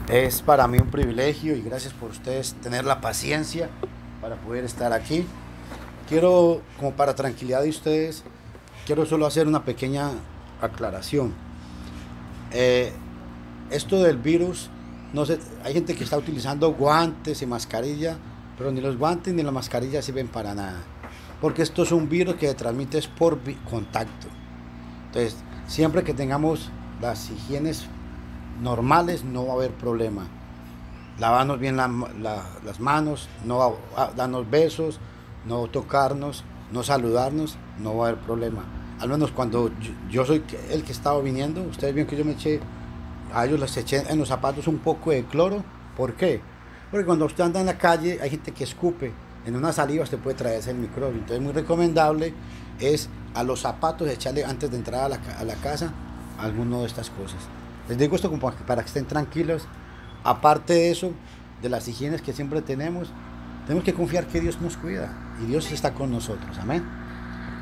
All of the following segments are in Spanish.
Es para mí un privilegio y gracias por ustedes tener la paciencia para poder estar aquí. Quiero, como para tranquilidad de ustedes, quiero solo hacer una pequeña aclaración. Eh, Esto del virus, no sé, hay gente que está utilizando guantes y mascarilla, pero ni los guantes ni la mascarilla sirven para nada. Porque esto es un virus que se transmite por contacto. Entonces, siempre que tengamos las higienes normales, no va a haber problema. Lavarnos bien las manos, no darnos besos, no tocarnos, no saludarnos, no va a haber problema. Al menos cuando yo soy el que estaba viniendo, ustedes vieron que yo me eché, a ellos les eché en los zapatos un poco de cloro. ¿Por qué? Porque cuando usted anda en la calle hay gente que escupe, en una saliva usted puede traerse el microbio. Entonces muy recomendable es a los zapatos echarle antes de entrar a la casa alguno de estas cosas. Les digo esto como para que estén tranquilos. Aparte de eso, de las higienes que siempre tenemos que confiar que Dios nos cuida y Dios está con nosotros. Amén.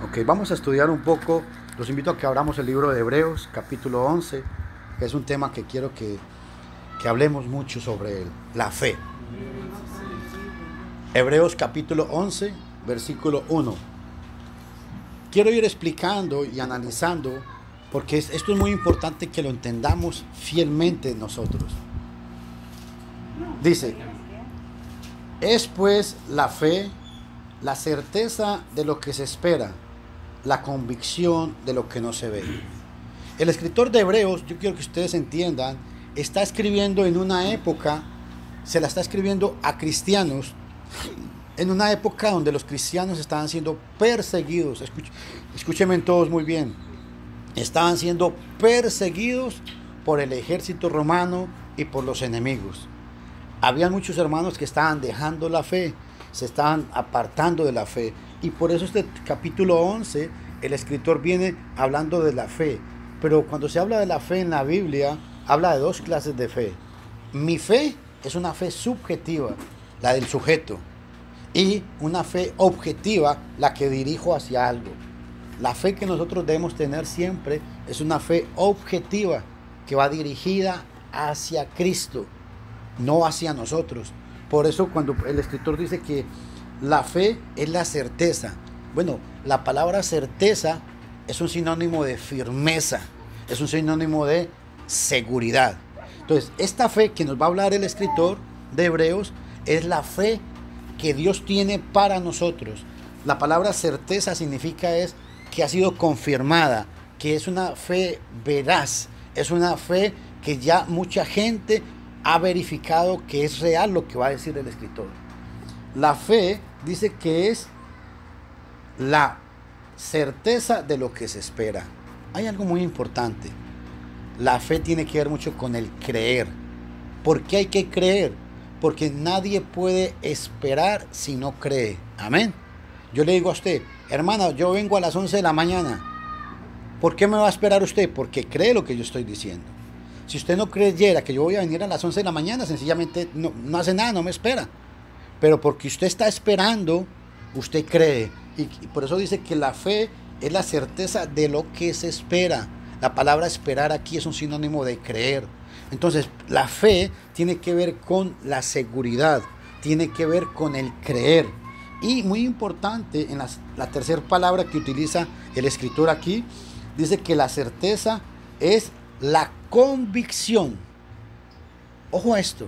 Ok, vamos a estudiar un poco. Los invito a que abramos el libro de Hebreos, capítulo 11, que es un tema que quiero que hablemos mucho sobre él, la fe. Hebreos capítulo 11, versículo 1. Quiero ir explicando y analizando porque esto es muy importante que lo entendamos fielmente nosotros. Dice, es pues la fe, la certeza de lo que se espera, la convicción de lo que no se ve. El escritor de Hebreos, yo quiero que ustedes entiendan, está escribiendo en una época, se la está escribiendo a cristianos, en una época donde los cristianos estaban siendo perseguidos. Escúchenme todos muy bien. Estaban siendo perseguidos por el ejército romano y por los enemigos. Habían muchos hermanos que estaban dejando la fe, se estaban apartando de la fe. Y por eso este capítulo 11, el escritor viene hablando de la fe. Pero cuando se habla de la fe en la Biblia, habla de dos clases de fe. Mi fe es una fe subjetiva, la del sujeto. Y una fe objetiva, la que dirijo hacia algo. La fe que nosotros debemos tener siempre es una fe objetiva, que va dirigida hacia Cristo, no hacia nosotros. Por eso cuando el escritor dice que la fe es la certeza. Bueno, la palabra certeza es un sinónimo de firmeza, es un sinónimo de seguridad. Entonces, esta fe que nos va a hablar el escritor de Hebreos es la fe que Dios tiene para nosotros. La palabra certeza significa es que ha sido confirmada, que es una fe veraz, es una fe que ya mucha gente ha verificado que es real lo que va a decir el escritor. La fe dice que es la certeza de lo que se espera. Hay algo muy importante. La fe tiene que ver mucho con el creer. ¿Por qué hay que creer? Porque nadie puede esperar si no cree. Amén. Yo le digo a usted, hermana, yo vengo a las 11 de la mañana. ¿Por qué me va a esperar usted? Porque cree lo que yo estoy diciendo. Si usted no creyera que yo voy a venir a las 11 de la mañana, sencillamente no hace nada, no me espera. Pero porque usted está esperando, usted cree. Y por eso dice que la fe es la certeza de lo que se espera. La palabra esperar aquí es un sinónimo de creer. Entonces, la fe tiene que ver con la seguridad, tiene que ver con el creer. Y muy importante, en la tercera palabra que utiliza el escritor aquí, dice que la certeza es la convicción. Ojo a esto,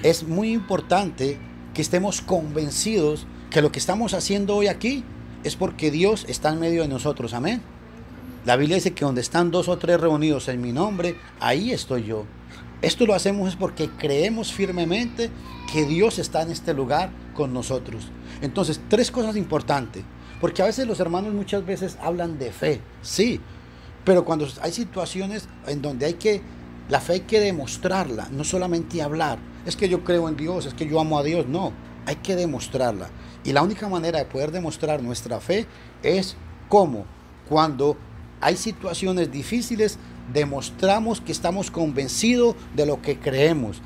es muy importante que estemos convencidos que lo que estamos haciendo hoy aquí es porque Dios está en medio de nosotros. Amén. La Biblia dice que donde están 2 o 3 reunidos en mi nombre, ahí estoy yo. Esto lo hacemos es porque creemos firmemente que Dios está en este lugar con nosotros. Entonces, 3 cosas importantes. Porque a veces los hermanos muchas veces hablan de fe, sí. Pero cuando hay situaciones en donde la fe hay que demostrarla, no solamente hablar. Es que yo creo en Dios, es que yo amo a Dios. No, hay que demostrarla. Y la única manera de poder demostrar nuestra fe es cómo, cuando hay situaciones difíciles, demostramos que estamos convencidos de lo que creemos.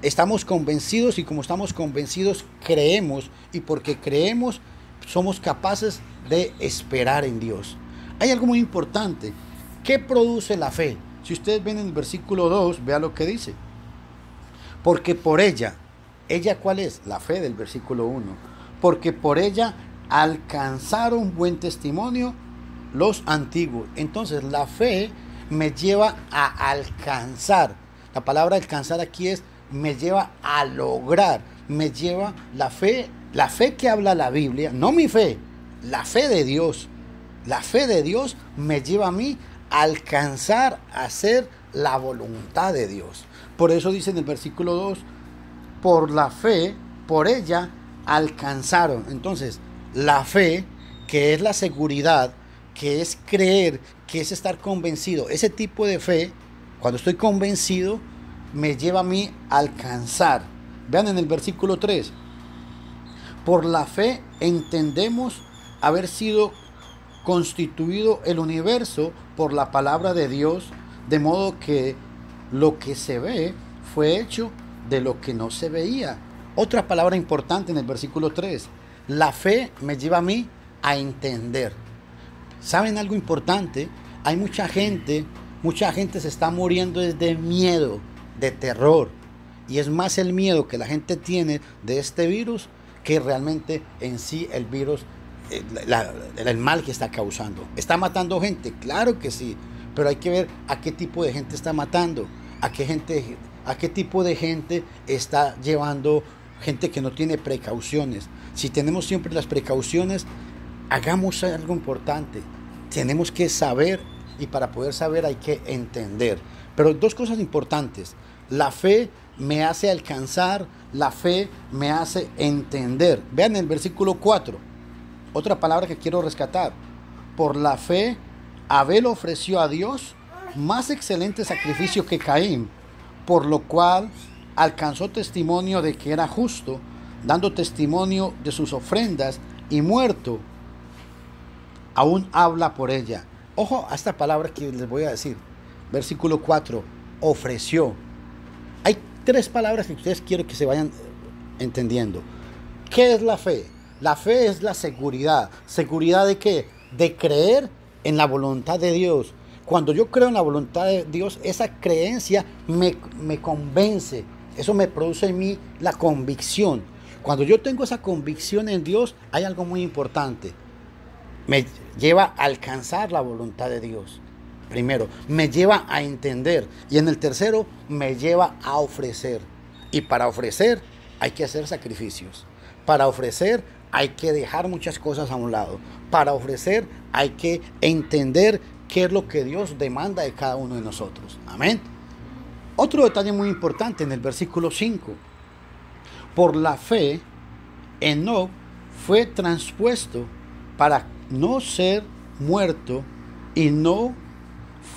Estamos convencidos y como estamos convencidos, creemos. Y porque creemos, somos capaces de esperar en Dios. Hay algo muy importante. ¿Qué produce la fe? Si ustedes ven en el versículo 2, vea lo que dice. Porque por ella, ¿ella cuál es? La fe del versículo 1. Porque por ella alcanzaron buen testimonio los antiguos. Entonces la fe me lleva a alcanzar. La palabra alcanzar aquí es, me lleva a lograr. Me lleva la fe que habla la Biblia, no mi fe, la fe de Dios. La fe de Dios me lleva a mí a alcanzar a hacer la voluntad de Dios. Por eso dice en el versículo 2, por la fe, por ella alcanzaron. Entonces, la fe, que es la seguridad, que es creer, que es estar convencido, ese tipo de fe, cuando estoy convencido, me lleva a mí a alcanzar. Vean en el versículo 3, por la fe entendemos haber sido constituido el universo por la palabra de Dios, de modo que lo que se ve fue hecho de lo que no se veía. Otra palabra importante en el versículo 3, la fe me lleva a mí a entender. ¿Saben algo importante? Hay mucha gente se está muriendo desde miedo, de terror, y es más el miedo que la gente tiene de este virus que realmente en sí el virus, el mal que está causando. ¿Está matando gente? Claro que sí, pero hay que ver a qué tipo de gente está matando, a qué tipo de gente está llevando, gente que no tiene precauciones. Si tenemos siempre las precauciones, hagamos algo importante. Tenemos que saber, y para poder saber hay que entender. Pero dos cosas importantes: la fe me hace alcanzar, la fe me hace entender. Vean el versículo 4, otra palabra que quiero rescatar. Por la fe, Abel ofreció a Dios más excelente sacrificio que Caín, por lo cual alcanzó testimonio de que era justo, dando testimonio de sus ofrendas, y muerto, aún habla por ella. Ojo a esta palabra que les voy a decir. Versículo 4, ofreció. Hay tres palabras que ustedes quiero que se vayan entendiendo. ¿Qué es la fe? La fe es la seguridad. ¿Seguridad de qué? De creer en la voluntad de Dios. Cuando yo creo en la voluntad de Dios, esa creencia me convence. Eso me produce en mí la convicción. Cuando yo tengo esa convicción en Dios, hay algo muy importante. Me lleva a alcanzar la voluntad de Dios. Primero, me lleva a entender. Y en el tercero, me lleva a ofrecer. Y para ofrecer hay que hacer sacrificios. Para ofrecer hay que dejar muchas cosas a un lado. Para ofrecer hay que entender qué es lo que Dios demanda de cada uno de nosotros. Amén. Otro detalle muy importante en el versículo 5. Por la fe, Enoc fue transpuesto para no ser muerto, y no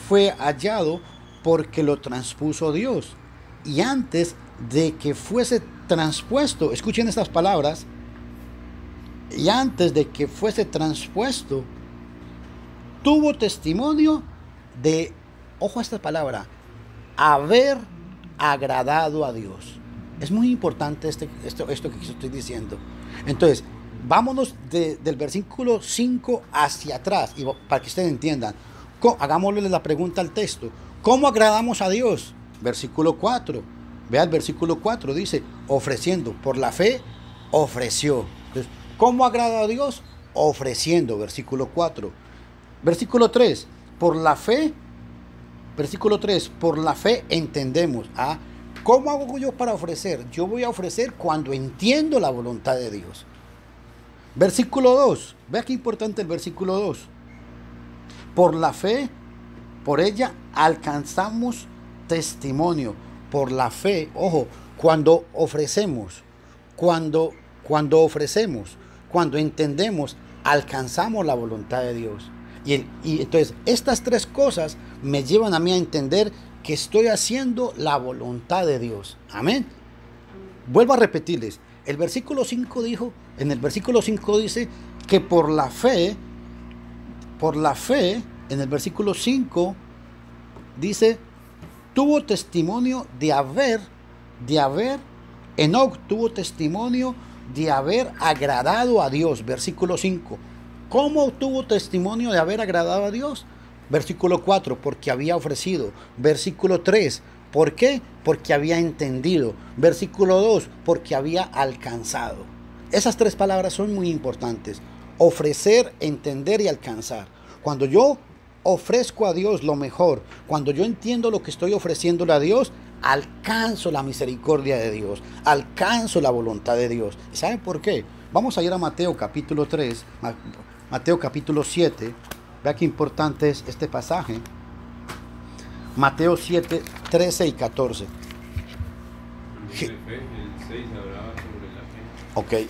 fue hallado porque lo transpuso Dios. Y antes de que fuese transpuesto, escuchen estas palabras, y antes de que fuese transpuesto, tuvo testimonio de, ojo a esta palabra, haber agradado a Dios. Es muy importante esto que estoy diciendo. Entonces, vámonos del versículo 5 hacia atrás, y para que ustedes entiendan. Hagámosle la pregunta al texto. ¿Cómo agradamos a Dios? Versículo 4. Vea el versículo 4, dice, ofreciendo. Por la fe, ofreció. Entonces, ¿cómo agrada a Dios? Ofreciendo. Versículo 4. Versículo 3. Por la fe. Versículo 3. Por la fe entendemos. ¿Cómo hago yo para ofrecer? Yo voy a ofrecer cuando entiendo la voluntad de Dios. Versículo 2. Vea qué importante el versículo 2. Por la fe, por ella alcanzamos testimonio. Por la fe, ojo, cuando ofrecemos, cuando entendemos, alcanzamos la voluntad de Dios. Y entonces estas tres cosas me llevan a mí a entender que estoy haciendo la voluntad de Dios. Amén. Vuelvo a repetirles. En el versículo 5 dice que por la fe, en el versículo 5 dice, tuvo testimonio de haber, Enoc tuvo testimonio de haber agradado a Dios. Versículo 5. ¿Cómo tuvo testimonio de haber agradado a Dios? Versículo 4, porque había ofrecido. Versículo 3, ¿Por qué? Porque había entendido. Versículo 2, porque había alcanzado. Esas tres palabras son muy importantes. Ofrecer, entender y alcanzar. Cuando yo ofrezco a Dios lo mejor, cuando yo entiendo lo que estoy ofreciéndole a Dios, alcanzo la misericordia de Dios, alcanzo la voluntad de Dios. ¿Y saben por qué? Vamos a ir a Mateo capítulo 3, Mateo capítulo 7. Vea qué importante es este pasaje. Mateo 7, 13 y 14. El 6 hablaba sobre la fe. Ok.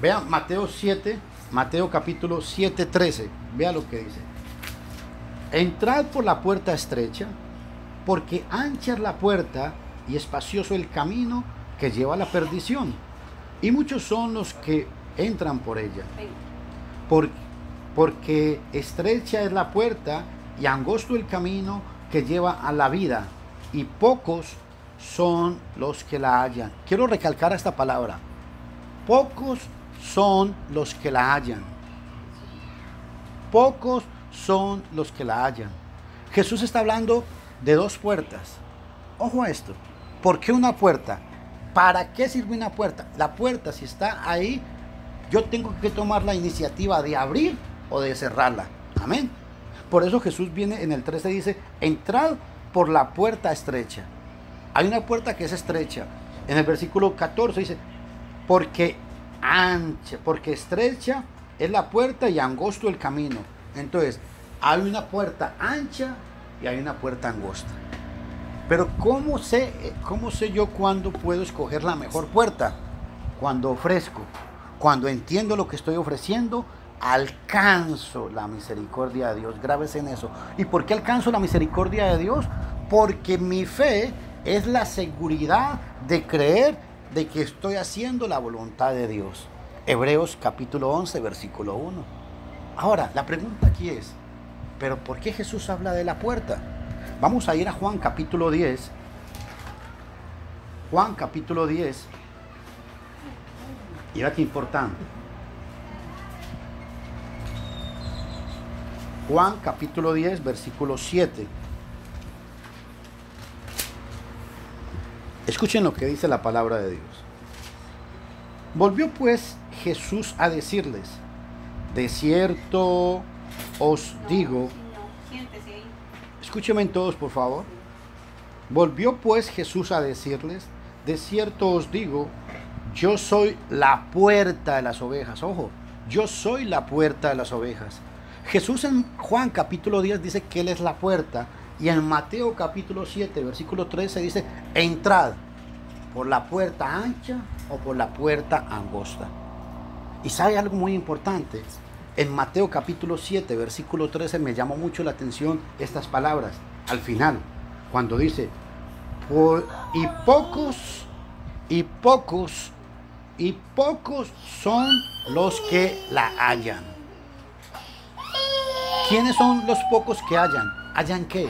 Vean Mateo 7, Mateo capítulo 7, 13. Vea lo que dice. Entrad por la puerta estrecha, porque ancha es la puerta y espacioso el camino que lleva a la perdición, y muchos son los que entran por ella. Porque estrecha es la puerta y angosto el camino que lleva a la vida, y pocos son los que la hallan. Quiero recalcar esta palabra. Pocos son los que la hallan. Pocos son los que la hallan. Jesús está hablando de dos puertas. Ojo a esto. ¿Por qué una puerta? ¿Para qué sirve una puerta? La puerta, si está ahí, yo tengo que tomar la iniciativa de abrir o de cerrarla. Amén. Por eso Jesús viene en el 13 y dice, entrad por la puerta estrecha. Hay una puerta que es estrecha. En el versículo 14 dice, porque ancha, porque estrecha es la puerta y angosto el camino. Entonces, hay una puerta ancha y hay una puerta angosta. Pero ¿cómo sé yo cuándo puedo escoger la mejor puerta? Cuando ofrezco, cuando entiendo lo que estoy ofreciendo, alcanzo la misericordia de Dios. Grábese en eso. ¿Y por qué alcanzo la misericordia de Dios? Porque mi fe es la seguridad de creer de que estoy haciendo la voluntad de Dios. Hebreos capítulo 11, versículo 1. Ahora, la pregunta aquí es, ¿pero por qué Jesús habla de la puerta? Vamos a ir a Juan capítulo 10. Juan capítulo 10. Y vea qué importante. Juan capítulo 10, versículo 7. Escuchen lo que dice la palabra de Dios. Volvió pues Jesús a decirles, de cierto os digo, escúchenme todos por favor. Volvió pues Jesús a decirles, de cierto os digo, yo soy la puerta de las ovejas. Ojo, yo soy la puerta de las ovejas. Jesús en Juan capítulo 10 dice que Él es la puerta. Y en Mateo capítulo 7, versículo 13 dice, entrad por la puerta ancha o por la puerta angosta. Y sabe algo muy importante. En Mateo capítulo 7, versículo 13 me llamó mucho la atención estas palabras. Al final, cuando dice, y pocos son los que la hallan. ¿Quiénes son los pocos que hallan? ¿Hallan qué?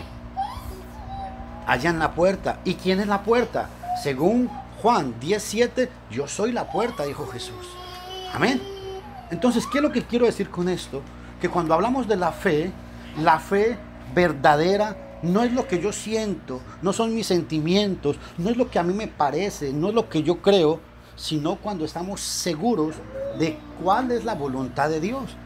Hallan la puerta. ¿Y quién es la puerta? Según Juan 10:7, yo soy la puerta, dijo Jesús. Amén. Entonces, ¿qué es lo que quiero decir con esto? Que cuando hablamos de la fe verdadera no es lo que yo siento, no son mis sentimientos, no es lo que a mí me parece, no es lo que yo creo, sino cuando estamos seguros de cuál es la voluntad de Dios.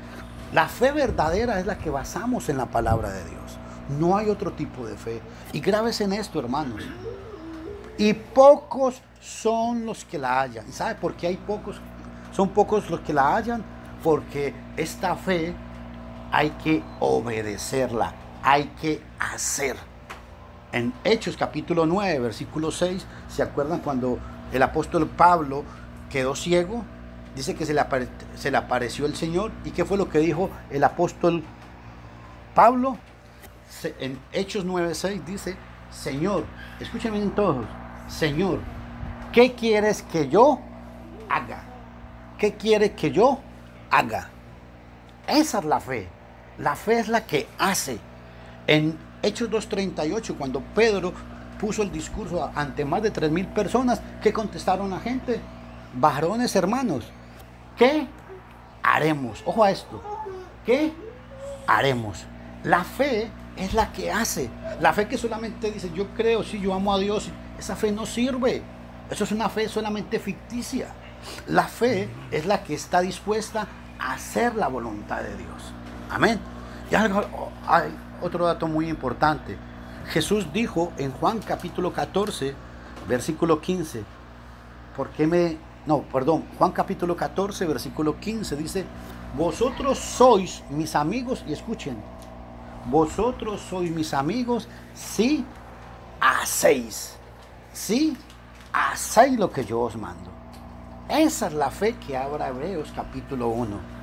La fe verdadera es la que basamos en la palabra de Dios. No hay otro tipo de fe. Y grábese en esto, hermanos. Y pocos son los que la hallan. ¿Y sabe por qué hay pocos? Son pocos los que la hallan. Porque esta fe hay que obedecerla. Hay que hacer. En Hechos capítulo 9, versículo 6, ¿se acuerdan cuando el apóstol Pablo quedó ciego? Dice que se le apareció el Señor. ¿Y qué fue lo que dijo el apóstol Pablo? En Hechos 9:6 dice, Señor, escúchenme todos, Señor, ¿qué quieres que yo haga? ¿Qué quiere que yo haga? Esa es la fe. La fe es la que hace. En Hechos 2:38, cuando Pedro puso el discurso ante más de 3,000 personas, ¿qué contestaron la gente? Varones hermanos, ¿qué haremos? Ojo a esto. ¿Qué haremos? La fe es la que hace. La fe que solamente dice, yo creo, sí, yo amo a Dios, esa fe no sirve. Eso es una fe solamente ficticia. La fe es la que está dispuesta a hacer la voluntad de Dios. Amén. Y hay otro dato muy importante. Jesús dijo en Juan capítulo 14, versículo 15. Juan capítulo 14, versículo 15 dice, vosotros sois mis amigos, y escuchen, vosotros sois mis amigos si hacéis lo que yo os mando. Esa es la fe que habla Hebreos capítulo 1.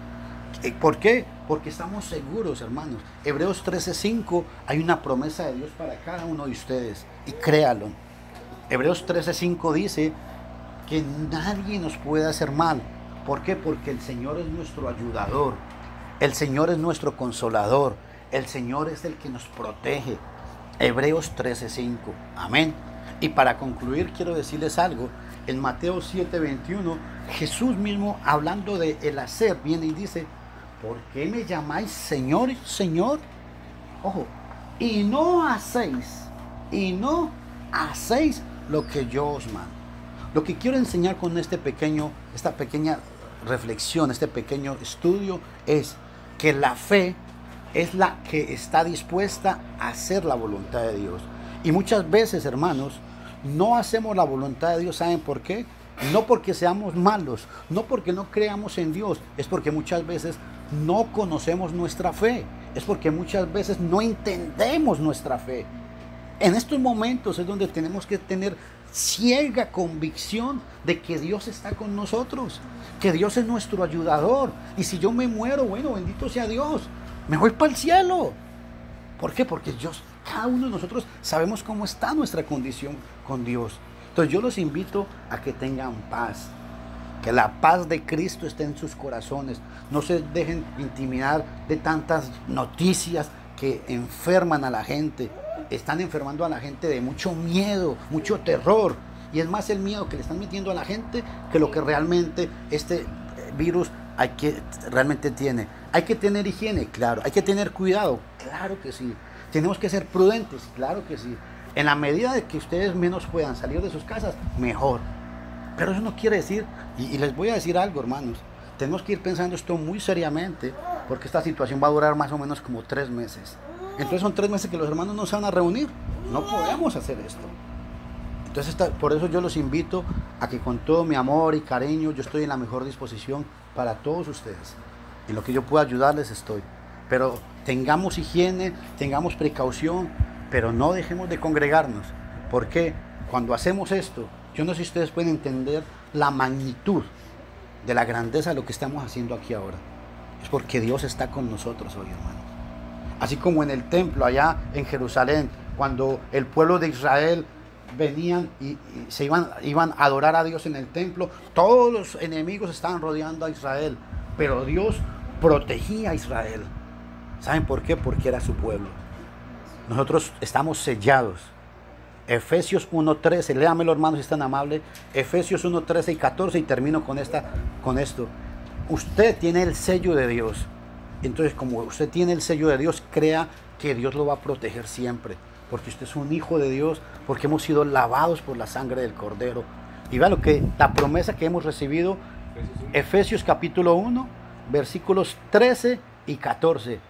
¿Por qué? Porque estamos seguros, hermanos. Hebreos 13:5, hay una promesa de Dios para cada uno de ustedes, y créalo. Hebreos 13:5 dice que nadie nos puede hacer mal. ¿Por qué? Porque el Señor es nuestro ayudador, el Señor es nuestro consolador, el Señor es el que nos protege. Hebreos 13:5. Amén. Y para concluir quiero decirles algo. En Mateo 7:21, Jesús mismo, hablando de el hacer, viene y dice, ¿por qué me llamáis Señor, Señor? Ojo, y no hacéis lo que yo os mando. Lo que quiero enseñar con esta pequeña reflexión, este pequeño estudio, es que la fe es la que está dispuesta a hacer la voluntad de Dios. Y muchas veces, hermanos, no hacemos la voluntad de Dios. ¿Saben por qué? No porque seamos malos, no porque no creamos en Dios, es porque muchas veces no conocemos nuestra fe, es porque muchas veces no entendemos nuestra fe. En estos momentos es donde tenemos que tener ciega convicción de que Dios está con nosotros, que Dios es nuestro ayudador, y si yo me muero, bueno, bendito sea Dios, me voy para el cielo. ¿Por qué? Porque cada uno de nosotros sabemos cómo está nuestra condición con Dios. Entonces yo los invito a que tengan paz, que la paz de Cristo esté en sus corazones. No se dejen intimidar de tantas noticias que enferman a la gente. Están enfermando a la gente de mucho miedo, mucho terror. Y es más el miedo que le están metiendo a la gente que lo que realmente este virus realmente tiene. Hay que tener higiene, claro. Hay que tener cuidado, claro que sí. Tenemos que ser prudentes, claro que sí. En la medida de que ustedes menos puedan salir de sus casas, mejor. Pero eso no quiere decir, y les voy a decir algo, hermanos, tenemos que ir pensando esto muy seriamente, porque esta situación va a durar más o menos como 3 meses. Entonces son 3 meses que los hermanos no se van a reunir. No podemos hacer esto. Entonces por eso yo los invito a que con todo mi amor y cariño, yo estoy en la mejor disposición para todos ustedes. En lo que yo pueda ayudarles estoy. Pero tengamos higiene, tengamos precaución, pero no dejemos de congregarnos. Porque cuando hacemos esto, yo no sé si ustedes pueden entender la magnitud de la grandeza de lo que estamos haciendo aquí ahora. Es porque Dios está con nosotros hoy, hermanos. Así como en el templo allá en Jerusalén, cuando el pueblo de Israel venían y se iban a adorar a Dios en el templo, todos los enemigos estaban rodeando a Israel, pero Dios protegía a Israel. ¿Saben por qué? Porque era su pueblo. Nosotros estamos sellados. Efesios 1:13, léamelo, hermanos, si es tan amable. Efesios 1:13 y 14, y termino con esto. Usted tiene el sello de Dios. Entonces, como usted tiene el sello de Dios, crea que Dios lo va a proteger siempre, porque usted es un hijo de Dios, porque hemos sido lavados por la sangre del Cordero. Y vea la promesa que hemos recibido. Efesios capítulo 1, versículos 13 y 14.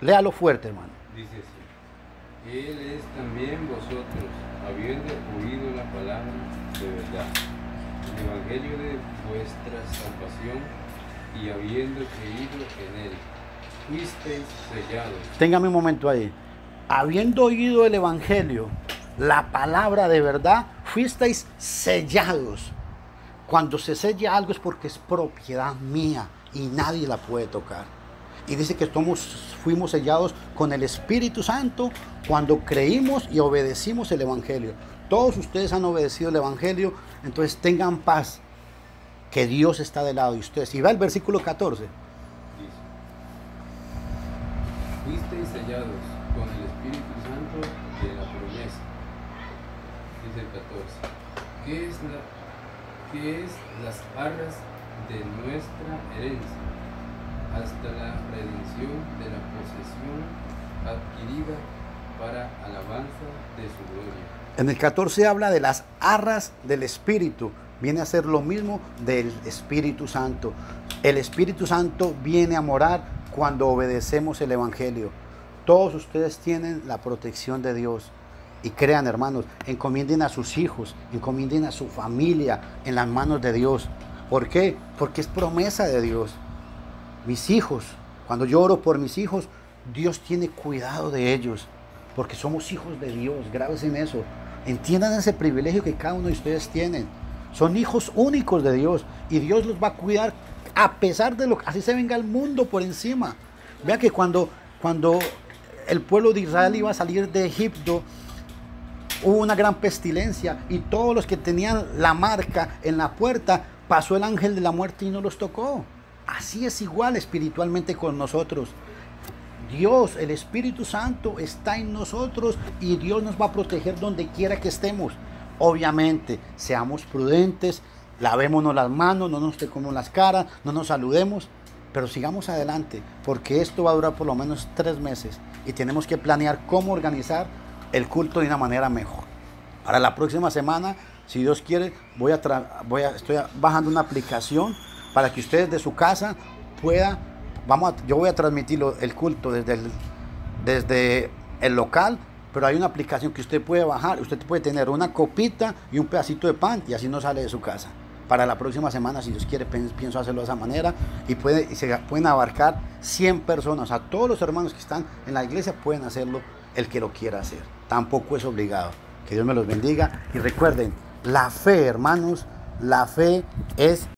Léalo fuerte, hermano. Dice así: Él es también vosotros, habiendo oído la palabra de verdad, el evangelio de vuestra salvación, y habiendo creído en él, fuisteis sellados. Téngame un momento ahí. Habiendo oído el evangelio, la palabra de verdad, fuisteis sellados. Cuando se sella algo es porque es propiedad mía y nadie la puede tocar. Y dice que fuimos sellados con el Espíritu Santo cuando creímos y obedecimos el evangelio. Todos ustedes han obedecido el evangelio, entonces tengan paz, que Dios está del lado de ustedes. Y va el versículo 14. Dice: fuisteis sellados con el Espíritu Santo de la promesa. Dice el 14: ¿Qué es las arras de nuestra herencia, hasta la redención de la posesión adquirida para alabanza de su gloria. En el 14 habla de las arras del Espíritu. Viene a ser lo mismo del Espíritu Santo. El Espíritu Santo viene a morar cuando obedecemos el Evangelio. Todos ustedes tienen la protección de Dios. Y crean, hermanos, encomienden a sus hijos, encomienden a su familia en las manos de Dios. ¿Por qué? Porque es promesa de Dios. Mis hijos, cuando yo oro por mis hijos, Dios tiene cuidado de ellos. Porque somos hijos de Dios, grábense en eso. Entiendan ese privilegio que cada uno de ustedes tienen. Son hijos únicos de Dios y Dios los va a cuidar a pesar de lo que así se venga el mundo por encima. Vean que cuando el pueblo de Israel iba a salir de Egipto, hubo una gran pestilencia y todos los que tenían la marca en la puerta, pasó el ángel de la muerte y no los tocó. Así es igual espiritualmente con nosotros. Dios, el Espíritu Santo está en nosotros y Dios nos va a proteger donde quiera que estemos. Obviamente, seamos prudentes, lavémonos las manos, no nos tocemos las caras, no nos saludemos, pero sigamos adelante, porque esto va a durar por lo menos 3 meses y tenemos que planear cómo organizar el culto de una manera mejor. Para la próxima semana, si Dios quiere, estoy bajando una aplicación para que ustedes de su casa puedan, yo voy a transmitir el culto desde el local, pero hay una aplicación que usted puede bajar. Usted puede tener una copita y un pedacito de pan y así no sale de su casa. Para la próxima semana, si Dios quiere, pienso hacerlo de esa manera y se pueden abarcar 100 personas. O sea, todos los hermanos que están en la iglesia pueden hacerlo, el que lo quiera hacer. Tampoco es obligado. Que Dios me los bendiga y recuerden, la fe, hermanos, la fe es